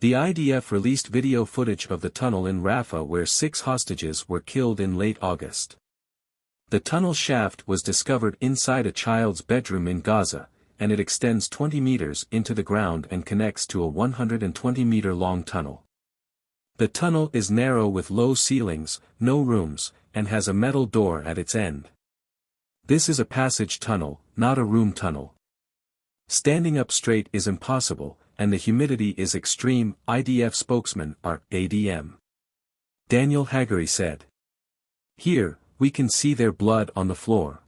The IDF released video footage of the tunnel in Rafah where 6 hostages were killed in late August. The tunnel shaft was discovered inside a child's bedroom in Gaza, and it extends 20 meters into the ground and connects to a 120-meter-long tunnel. The tunnel is narrow with low ceilings, no rooms, and has a metal door at its end. This is a passage tunnel, not a room tunnel. Standing up straight is impossible, and the humidity is extreme, IDF spokesman, ADM. Daniel Hagari said. Here, we can see their blood on the floor.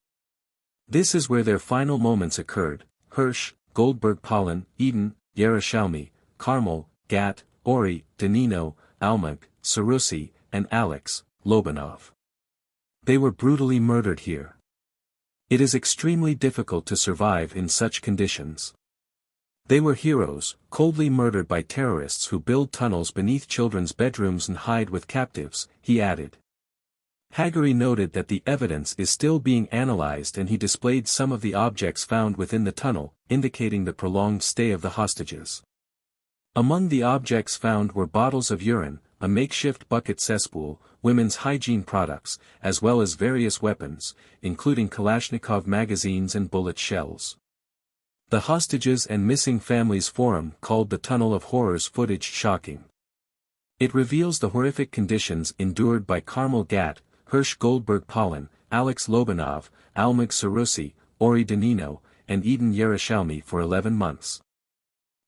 This is where their final moments occurred. Hirsch, Goldberg Polin, Eden, Yerushalmi, Carmel, Gat, Ori, Danino, Almag, Sarusi, and Alex, Lobanov. They were brutally murdered here. It is extremely difficult to survive in such conditions. They were heroes, coldly murdered by terrorists who build tunnels beneath children's bedrooms and hide with captives, he added. Hagari noted that the evidence is still being analyzed and he displayed some of the objects found within the tunnel, indicating the prolonged stay of the hostages. Among the objects found were bottles of urine, a makeshift bucket cesspool, women's hygiene products, as well as various weapons, including Kalashnikov magazines and bullet shells. The Hostages and Missing Families Forum called the Tunnel of Horrors footage shocking. It reveals the horrific conditions endured by Carmel Gat, Hirsch Goldberg Polin, Alex Lobanov, Almag Sarusi, Ori Danino, and Eden Yerushalmi for 11 months.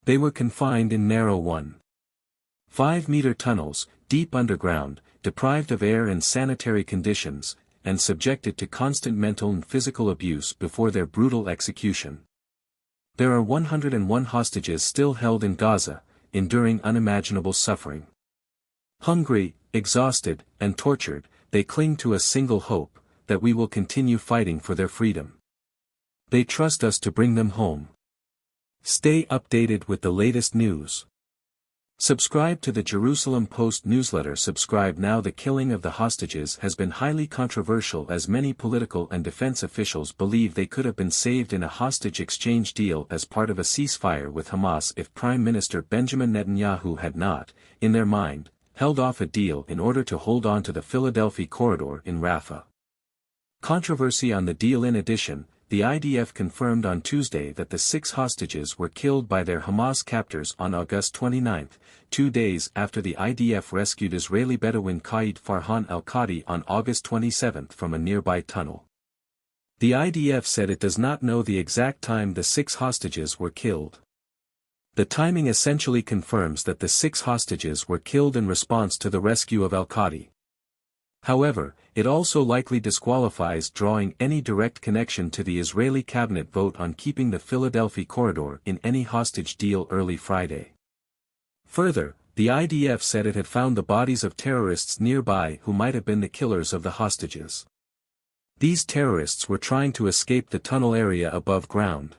They were confined in narrow 1.5-meter tunnels, deep underground, deprived of air and sanitary conditions, and subjected to constant mental and physical abuse before their brutal execution. There are 101 hostages still held in Gaza, enduring unimaginable suffering. Hungry, exhausted, and tortured, they cling to a single hope, that we will continue fighting for their freedom. They trust us to bring them home. Stay updated with the latest news. Subscribe to the Jerusalem Post newsletter. Subscribe now. The killing of the hostages has been highly controversial as many political and defense officials believe they could have been saved in a hostage exchange deal as part of a ceasefire with Hamas if Prime Minister Benjamin Netanyahu had not, in their mind, held off a deal in order to hold on to the Philadelphia corridor in Rafah. Controversy on the deal. In addition, the IDF confirmed on Tuesday that the 6 hostages were killed by their Hamas captors on August 29, 2 days after the IDF rescued Israeli Bedouin Qaid Farhan al-Qadi on August 27 from a nearby tunnel. The IDF said it does not know the exact time the 6 hostages were killed. The timing essentially confirms that the 6 hostages were killed in response to the rescue of al-Qadi. However, it also likely disqualifies drawing any direct connection to the Israeli cabinet vote on keeping the Philadelphia corridor in any hostage deal early Friday. Further, the IDF said it had found the bodies of terrorists nearby who might have been the killers of the hostages. These terrorists were trying to escape the tunnel area above ground.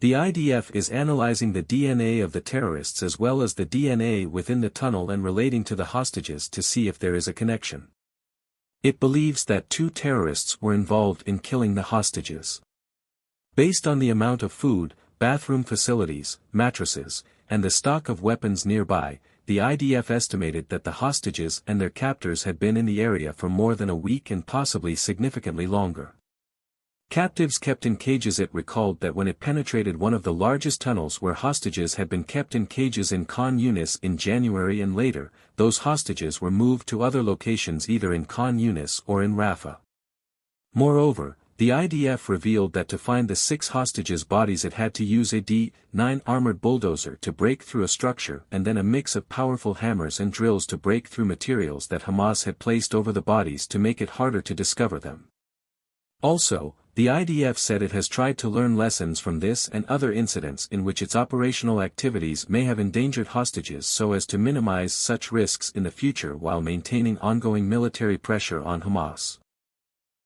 The IDF is analyzing the DNA of the terrorists as well as the DNA within the tunnel and relating to the hostages to see if there is a connection. It believes that 2 terrorists were involved in killing the hostages. Based on the amount of food, bathroom facilities, mattresses, and the stock of weapons nearby, the IDF estimated that the hostages and their captors had been in the area for more than a week and possibly significantly longer. Captives kept in cages. It recalled that when it penetrated one of the largest tunnels where hostages had been kept in cages in Khan Yunis in January and later, those hostages were moved to other locations either in Khan Yunis or in Rafah. Moreover, the IDF revealed that to find the 6 hostages' bodies it had to use a D-9 armored bulldozer to break through a structure and then a mix of powerful hammers and drills to break through materials that Hamas had placed over the bodies to make it harder to discover them. Also, the IDF said it has tried to learn lessons from this and other incidents in which its operational activities may have endangered hostages so as to minimize such risks in the future while maintaining ongoing military pressure on Hamas.